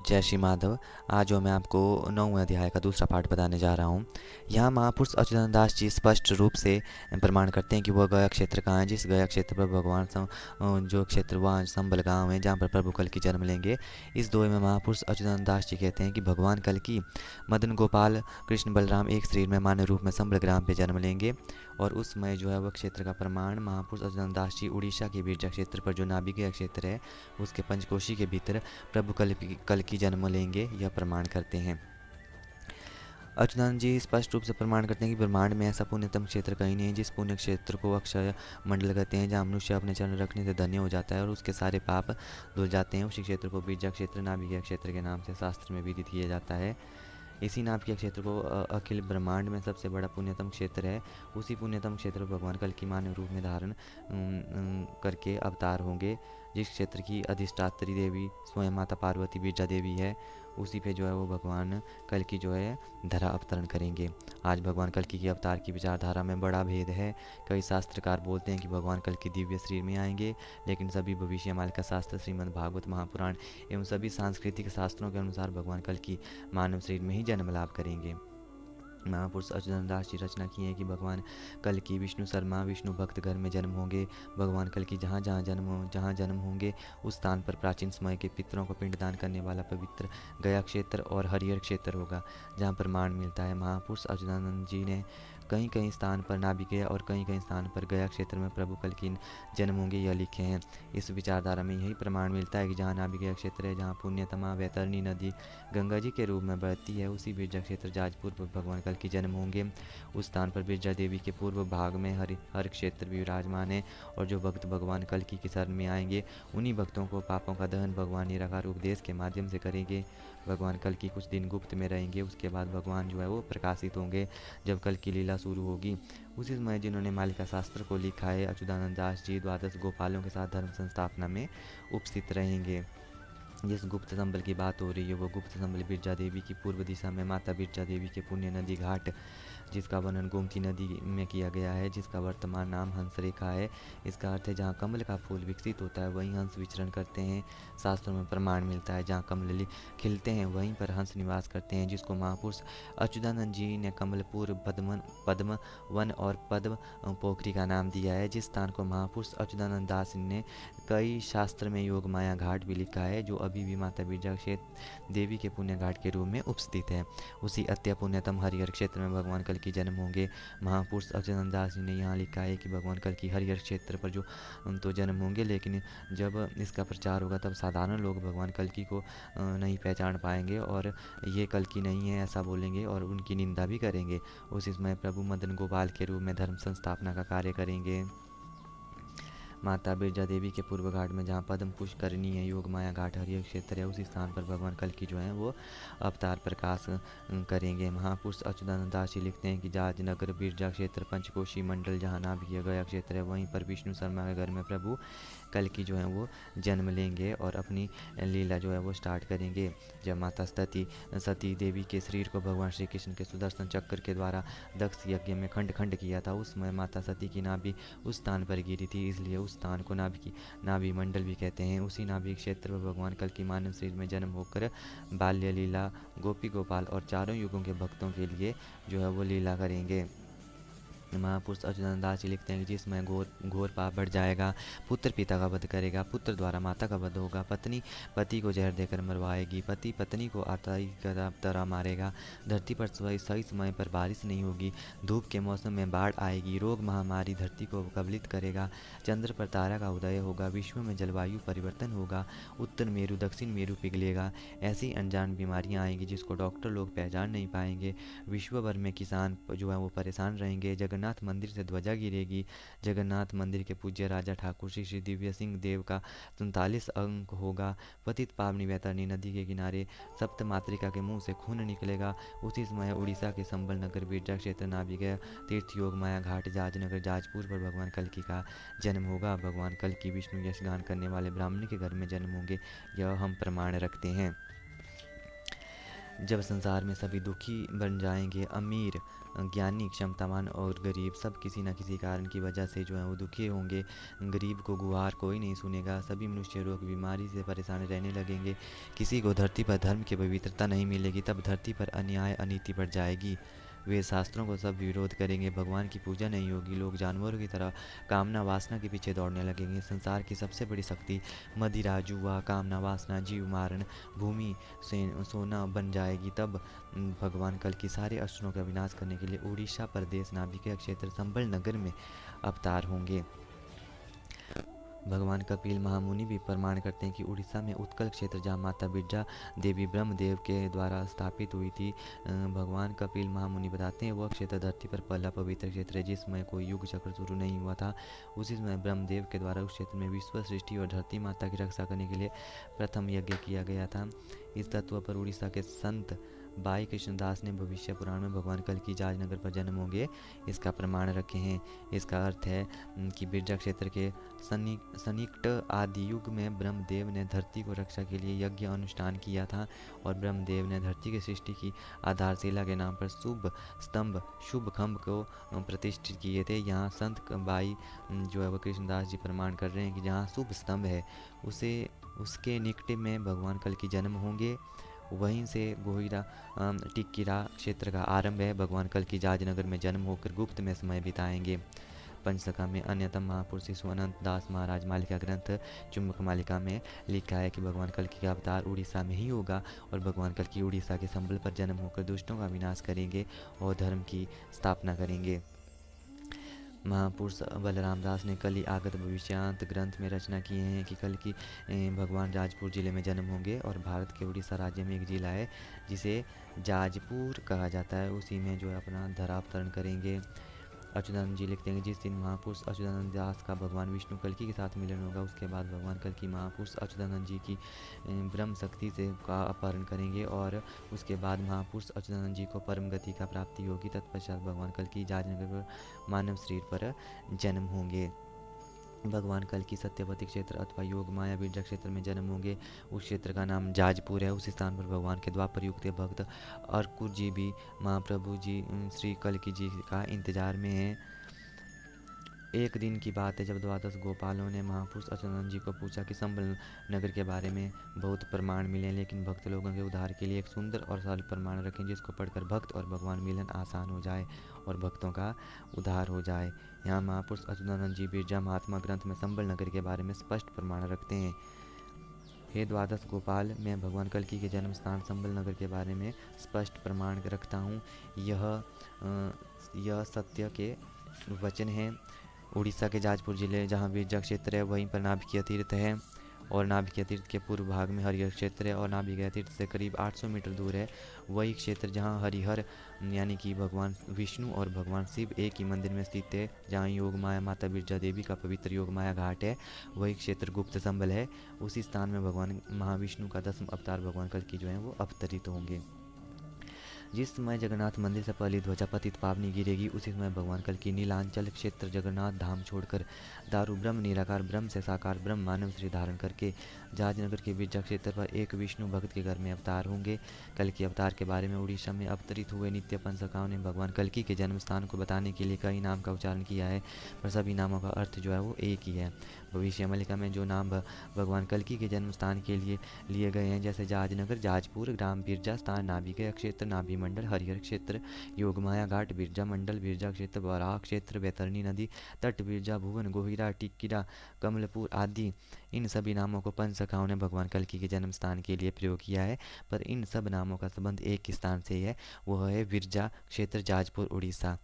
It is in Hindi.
जय श्री माधव। आज जो मैं आपको 9वें अध्याय का दूसरा पाठ बताने जा रहा हूँ। यहाँ महापुरुष अच्युतानंद दास जी स्पष्ट रूप से प्रमाण करते हैं कि वह गया क्षेत्र कहाँ है, जिस गया क्षेत्र पर भगवान जो क्षेत्र वहाँ संबल गाँव है, जहाँ पर प्रभु कल की जन्म लेंगे। इस दोहे में महापुरुष अच्युतानंद दास जी कहते हैं कि भगवान कल की मदन गोपाल कृष्ण बलराम एक शरीर में मानव रूप में संबल ग्राम पे जन्म लेंगे। और उस समय जो है वह क्षेत्र का प्रमाण महापुरुष अच्युतानंद दास जी उड़ीसा के बीरजा क्षेत्र पर जो नाभिकीय क्षेत्र है उसके पंचकोशी के भीतर प्रभु कल की जन्म लेंगे, यह प्रमाण करते हैं। अच्युतानंद जी स्पष्ट रूप से प्रमाण करते हैं कि ब्रह्मांड में ऐसा पुण्यतम क्षेत्र कहीं नहीं है जिस पुण्य क्षेत्र को अक्षय मंडल कहते हैं, जहाँ मनुष्य अपने चरण रखने से धन्य हो जाता है और उसके सारे पाप धुल जाते हैं। उसी क्षेत्र को बीरजा क्षेत्र नाभिकीय क्षेत्र के नाम से शास्त्र में विदित किया जाता है। इसी नाभिकीय क्षेत्र को अखिल ब्रह्मांड में सबसे बड़ा पुण्यतम क्षेत्र है। उसी पुण्यतम क्षेत्र को भगवान कल की मानव रूप में धारण करके अवतार होंगे। जिस क्षेत्र की अधिष्ठात्री देवी स्वयं माता पार्वती बीरजा देवी है, उसी पे जो है वो भगवान कल की जो है धरा अवतरण करेंगे। आज भगवान कल की अवतार की विचारधारा में बड़ा भेद है। कई शास्त्रकार बोलते हैं कि भगवान कल की दिव्य शरीर में आएंगे, लेकिन सभी भविष्यवाणी का शास्त्र श्रीमद् भागवत महापुराण एवं सभी सांस्कृतिक शास्त्रों के अनुसार भगवान कल की मानव शरीर में ही जन्म लाभ करेंगे। महापुरुष अच्युतानंद दास जी रचना की है कि भगवान कल की विष्णु शर्मा विष्णु भक्त घर में जन्म होंगे। भगवान कल की जहाँ जन्म होंगे उस स्थान पर प्राचीन समय के पितरों को पिंडदान करने वाला पवित्र गया क्षेत्र और हरिहर क्षेत्र होगा, जहाँ प्रमाण मिलता है महापुरुष अच्युतानंद जी ने कहीं कहीं स्थान पर नाभिकीय और कहीं कहीं स्थान पर गया क्षेत्र में प्रभु कल की जन्म होंगे, यह लिखे हैं। इस विचारधारा में यही प्रमाण मिलता है कि जहाँ नाभिकीय क्षेत्र है, जहाँ पुण्यतमा वैतरणी नदी गंगा जी के रूप में बहती है, उसी बिरजा क्षेत्र जाजपुर पर भगवान कल की जन्म होंगे। उस स्थान पर बिरजा देवी के पूर्व भाग में हर क्षेत्र भी विराजमान है। और जो भक्त भगवान कल की शरण में आएंगे, उन्हीं भक्तों को पापों का दहन भगवान निराकार उपदेश के माध्यम से करेंगे। भगवान कल की कुछ दिन गुप्त में रहेंगे, उसके बाद भगवान जो है वो प्रकाशित होंगे जब कल की लीला शुरू होगी। उसी समय जिन्होंने मालिका शास्त्र को लिखा है, अच्युतानंद दास जी द्वादश गोपालों के साथ धर्म संस्थापना में उपस्थित रहेंगे। जिस गुप्त संबल की बात हो रही है वो गुप्त संबल बिरजा देवी की पूर्व दिशा में माता बिरजा देवी के पुण्य नदी घाट, जिसका वर्णन गोमती नदी में किया गया है, जिसका वर्तमान नाम हंस रेखा है। इसका अर्थ है जहाँ कमल का फूल विकसित होता है वहीं हंस विचरण करते हैं। शास्त्रों में प्रमाण मिलता है जहाँ कमल खिलते हैं वहीं पर हंस निवास करते हैं, जिसको महापुरुष अच्युतानंद जी ने कमलपुर पद्म वन और पद्म पोखरी का नाम दिया है। जिस स्थान को महापुरुष अच्युतानंद दास ने कई शास्त्र में योग माया घाट भी लिखा है, जो अभी भी माता बिरजा क्षेत्र देवी के पुण्य घाट के रूप में उपस्थित है। उसी अत्य पुण्यतम हरिहर क्षेत्र में भगवान कल की जन्म होंगे। महापुरुष अच्युतानंद दास जी ने यहाँ लिखा है कि भगवान कल की हरिहर क्षेत्र पर जो तो जन्म होंगे, लेकिन जब इसका प्रचार होगा तब साधारण लोग भगवान कल की को नहीं पहचान पाएंगे और ये कल की नहीं है ऐसा बोलेंगे और उनकी निंदा भी करेंगे। उसी समय प्रभु मदन गोपाल के रूप में धर्म संस्थापना का कार्य करेंगे। माता बिरजा देवी के पूर्व घाट में जहाँ पद्म पुष्करणी है, योग माया घाट हरिहर क्षेत्र है, उसी स्थान पर भगवान कल की जो है वो अवतार प्रकाश करेंगे। महापुरुष अच्युतानंद दास जी लिखते हैं कि जाज नगर बिरजा क्षेत्र पंचकोशी मंडल जहाँ नाभिकीय गया क्षेत्र है, वहीं पर विष्णु शर्मा के घर में प्रभु कल की जो है वो जन्म लेंगे और अपनी लीला जो है वो स्टार्ट करेंगे। जब माता सती देवी के शरीर को भगवान श्री कृष्ण के सुदर्शन चक्र के द्वारा दक्ष यज्ञ में खंड खंड किया था, उस समय माता सती की नाभि उस स्थान पर गिरी थी, इसलिए उस स्थान को नाभि मंडल भी कहते हैं। उसी नाभि क्षेत्र पर भगवान कल की मानव शरीर में जन्म होकर बाल्य लीला गोपी गोपाल और चारों युगों के भक्तों के लिए जो है वो लीला करेंगे। महापुरुष अच्युतानंद दास जी लिखते हैं कि जिसमें घोर पाप बढ़ जाएगा, पुत्र पिता का वध करेगा, पुत्र द्वारा माता का वध होगा, पत्नी पति को जहर देकर मरवाएगी, पति पत्नी को आताई की तरह मारेगा, धरती पर सही समय पर बारिश नहीं होगी, धूप के मौसम में बाढ़ आएगी, रोग महामारी धरती को कबलित करेगा, चंद्र पर तारा का उदय होगा, विश्व में जलवायु परिवर्तन होगा, उत्तर मेरु दक्षिण मेरु पिघलेगा, ऐसी अनजान बीमारियां आएंगी जिसको डॉक्टर लोग पहचान नहीं पाएंगे, विश्व भर में किसान जो है वो परेशान रहेंगे, जगन्नाथ मंदिर से ध्वजा गिरेगी, जगन्नाथ मंदिर के पूज्य राजा ठाकुर श्री श्री दिव्य सिंह देव का 47 अंक होगा, पतित पावनी वैतरणी नदी के किनारे सप्त मातृका के मुंह से खून निकलेगा। उसी समय उड़ीसा के संबल नगर बिरजा क्षेत्र नाभिकीय तीर्थ योग माया घाट जाजनगर जाजपुर पर भगवान कल्कि का जन्म होगा। भगवान कल्कि विष्णु यश गान करने वाले ब्राह्मण के घर में जन्म होंगे, यह हम प्रमाण रखते हैं। जब संसार में सभी दुखी बन जाएंगे, अमीर ज्ञानी, क्षमतावान और गरीब सब किसी न किसी कारण की वजह से जो है वो दुखी होंगे। गरीब को गुहार कोई नहीं सुनेगा, सभी मनुष्य रोग बीमारी से परेशान रहने लगेंगे। किसी को धरती पर धर्म की पवित्रता नहीं मिलेगी, तब धरती पर अन्याय अनीति बढ़ जाएगी। वे शास्त्रों को सब विरोध करेंगे, भगवान की पूजा नहीं होगी, लोग जानवरों की तरह कामना वासना के पीछे दौड़ने लगेंगे। संसार की सबसे बड़ी शक्ति मदिरा, जुआ, कामना वासना, जीव मारण, भूमि से सोना बन जाएगी। तब भगवान कल की सारे असुरों का विनाश करने के लिए उड़ीसा प्रदेश नाभिकीय क्षेत्र संबल नगर में अवतार होंगे। भगवान कपिल महामुनि भी प्रमाण करते हैं कि उड़ीसा में उत्कल क्षेत्र जहाँ माता बिरजा देवी ब्रह्मदेव के द्वारा स्थापित हुई थी, भगवान कपिल महामुनि बताते हैं वह क्षेत्र धरती पर पहला पवित्र क्षेत्र है जिस समय कोई युग चक्र शुरू नहीं हुआ था। उसी समय ब्रह्मदेव के द्वारा उस क्षेत्र में विश्व सृष्टि और धरती माता की रक्षा करने के लिए प्रथम यज्ञ किया गया था। इस तत्व पर उड़ीसा के संत बाई कृष्णदास ने भविष्य पुराण में भगवान कल की जाजनगर पर जन्म होंगे इसका प्रमाण रखे हैं। इसका अर्थ है कि बिरजा क्षेत्र के सन्निकट आदि युग में ब्रह्मदेव ने धरती को रक्षा के लिए यज्ञ अनुष्ठान किया था और ब्रह्मदेव ने धरती की सृष्टि की आधारशिला के नाम पर शुभ स्तंभ शुभ खम्भ को प्रतिष्ठित किए थे। यहाँ संत बाई जो है वह कृष्णदास जी प्रमाण कर रहे हैं कि जहाँ शुभ स्तंभ है उसके निकट में भगवान कल की जन्म होंगे। वहीं से गोहिरा टिक्कीरा क्षेत्र का आरंभ है। भगवान कल की जाजनगर में जन्म होकर गुप्त में समय बिताएंगे। पंचसखा में अन्यतम महापुरुष शिशु अनंत दास महाराज मालिका ग्रंथ चुंबक मालिका में लिखा है कि भगवान कल की अवतार उड़ीसा में ही होगा और भगवान कल की उड़ीसा के संबल पर जन्म होकर दुष्टों का विनाश करेंगे और धर्म की स्थापना करेंगे। महापुरुष बलराम दास ने कल ही आगत भविष्यांत ग्रंथ में रचना किए हैं कि कल की भगवान जाजपुर ज़िले में जन्म होंगे और भारत के उड़ीसा राज्य में एक ज़िला है जिसे जाजपुर कहा जाता है, उसी में जो है अपना धरावतरण करेंगे। अच्युतानंद जी लिखते हैं जिस दिन महापुरुष अच्युतानंद दास का भगवान विष्णु कल्कि के साथ मिलन होगा उसके बाद भगवान कल्कि महापुरुष अच्युतानंद जी की ब्रह्म शक्ति से का अपहरण करेंगे और उसके बाद महापुरुष अच्युतानंद जी को परम गति का प्राप्ति होगी। तत्पश्चात भगवान कल्कि जाजनगर मानव शरीर पर जन्म होंगे। भगवान कल की सत्यवती क्षेत्र अथवा योग माया बिरजा क्षेत्र में जन्म होंगे। उस क्षेत्र का नाम जाजपुर है। उस स्थान पर भगवान के द्वापर युग के भक्त अर्कुर जी भी महाप्रभु जी श्री कल्कि जी का इंतजार में हैं। एक दिन की बात है जब द्वादश गोपालों ने महापुरुष अच्युतानंद जी को पूछा कि संबल नगर के बारे में बहुत प्रमाण मिले लेकिन भक्त लोगों के उद्धार के लिए एक सुंदर और सरल प्रमाण रखें जिसको पढ़कर भक्त और भगवान मिलन आसान हो जाए और भक्तों का उद्धार हो जाए। यहाँ महापुरुष अच्युतानंद जी बिरजा महात्मा ग्रंथ में संबल नगर के बारे में स्पष्ट प्रमाण रखते हैं। हे द्वादश गोपाल, मैं भगवान कल्कि के जन्म स्थान संबल नगर के बारे में स्पष्ट प्रमाण रखता हूँ। यह सत्य के वचन है। उड़ीसा के जाजपुर जिले जहाँ बिरजा क्षेत्र है वहीं पर नाभिकीय तीर्थ है और नाभिकीय तीर्थ के पूर्व भाग में हरिहर क्षेत्र है और नाभिकीय तीर्थ से करीब 800 मीटर दूर है वही क्षेत्र जहाँ हरिहर यानी कि भगवान विष्णु और भगवान शिव एक ही मंदिर में स्थित है। जहाँ योग माया माता बिरजा देवी का पवित्र योग माया घाट है वही क्षेत्र गुप्त संबल है। उसी स्थान में भगवान महाविष्णु का 10वां अवतार भगवान कल्कि जो है वो अवतरित होंगे। जिस समय जगन्नाथ मंदिर से पहली ध्वजा पतित पावनी गिरेगी उसी समय भगवान कल्कि नीलांचल क्षेत्र जगन्नाथ धाम छोड़कर दारू ब्रह्म निराकार ब्रह्म से साकार ब्रह्म मानव श्री धारण करके जाजनगर के बिरजा क्षेत्र पर एक विष्णु भक्त के घर में अवतार होंगे। कल्कि अवतार के बारे में उड़ीसा में अवतरित हुए नित्य पंचसखाओं ने भगवान कल्कि के जन्म स्थान को बताने के लिए कई नाम का उच्चारण किया है पर सभी नामों का अर्थ जो है वो एक ही है। भविष्य मलिका में जो नाम भगवान कल्कि के जन्म स्थान के लिए लिए गए हैं जैसे जाजनगर जाजपुर ग्राम बिरजा स्थान नाभिकीय क्षेत्र नाभि मंडल हरिहर क्षेत्र योगमाया घाट बिरजा मंडल बिरजा क्षेत्र बराह क्षेत्र बैतरणी नदी तट बिरजा भुवन गोहिरा टिक्कीरा कमलपुर आदि इन सभी नामों को पंचसखाओं ने भगवान कल्कि के जन्म स्थान के लिए प्रयोग किया है पर इन सब नामों का संबंध एक स्थान से है वह है बिरजा क्षेत्र जाजपुर उड़ीसा।